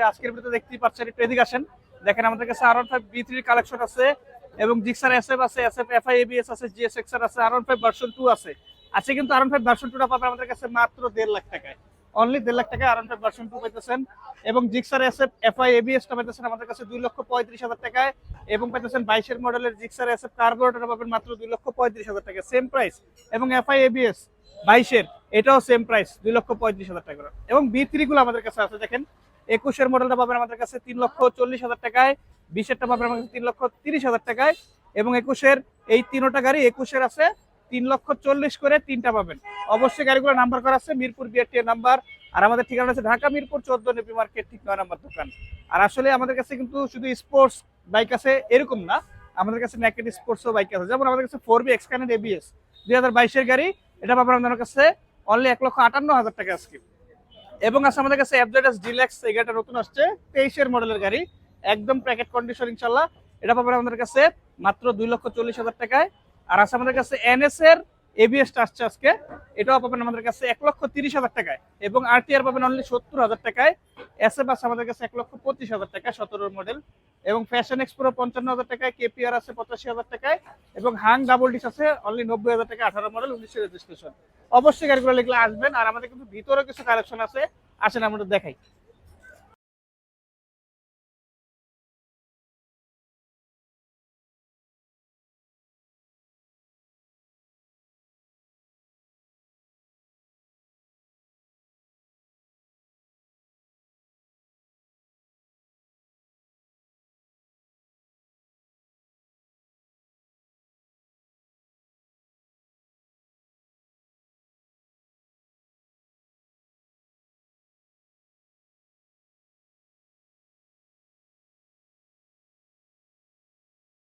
আজকের ভিডিওতে দেখতেই পাচ্ছেন, একটু এদিকে আসেন। দেখেন আমাদের কাছে R15 B3 কালেকশন আছে এবং জিক্সার SF আছে, SF FI ABS আছে, GSX আছে, R15 ভার্সন 2 আছে। আজকে কিন্তু R15 ভার্সন 2টা পাবেন আমাদের কাছে মাত্র 1.5 লাখ টাকায়। অনলি 1.5 লাখ টাকায় R15 ভার্সন 2 পাইতেছেন এবং জিক্সার SF FI ABS টা পাইতেছেন আমাদের কাছে 2,35,000 টাকায় এবং পাইতেছেন 22 এর মডেলের জিক্সার SF কার্বোরেটর পাবেন মাত্র 2,35,000 টাকা, সেম প্রাইস। এবং FI ABS 22 এর এটাও সেম প্রাইস, 2,35,000 টাকা। এবং B3 গুলো আমাদের কাছে আছে, দেখেন 21 এর মডেলটা পাবেন আমাদের কাছে 3,40,000 টাকায়, 20 এরটা পাবেন আমাদের কাছে 3,30,000 টাকায় এবং 21 এর এই তিনটা গাড়ি 21 এর আছে 3,40,000 করে তিনটা পাবেন। অবশ্যই গাড়িগুলো নাম্বার করা আছে মিরপুর BRT এর নাম্বার। আর আমাদের ঠিকানা আছে ঢাকা মিরপুর 14 নেপি মার্কেট, ঠিক 9 নাম্বার দোকান। আর আসলে আমাদের কাছে কিন্তু শুধু স্পোর্টস বাইক আছে এরকম না, আমাদের কাছে নেকেড স্পোর্টসও বাইক আছে। যেমন আমাদের কাছে 4B এক্সকানেট ABS 2022 এর গাড়ি, এটা পাবেন আমাদের কাছে অনলি 1,58,000 টাকা আজকে। এবং আছে আমাদের কাছে FZS ডিলাক্স, এই গাড়িটা নতুন আসছে 23 এর মডেলের গাড়ি, একদম প্যাকেট কন্ডিশন ইনশাআল্লাহ। এটা পাবেন আমাদের কাছে মাত্র 2,40,000 টাকায়। আর আছে আমাদের কাছে NS এর ABS টা আসছে আজকে, এটাও পাবেন আমাদের কাছে 1,30,000 টাকায় এবং RTR পাবেন অনলি 70,000 টাকায়। SF আছে আমাদের কাছে 1,25,000 টাকা 17 মডেল এবং ফ্যাশন এক্সপ্রো 55,000 টাকায়, KPR আছে 85,000 টাকায় এবং হাং ডাবল ডিস আছে অনলি 90,000 টাকা, 18 মডেল 19 রেজিস্ট্রেশন। অবশ্যই গাড়িগুলো লিখলে আসবেন। আর আমাদের কিন্তু ভিতরে কিছু কালেকশন আছে, আসেন আমরা দেখাই।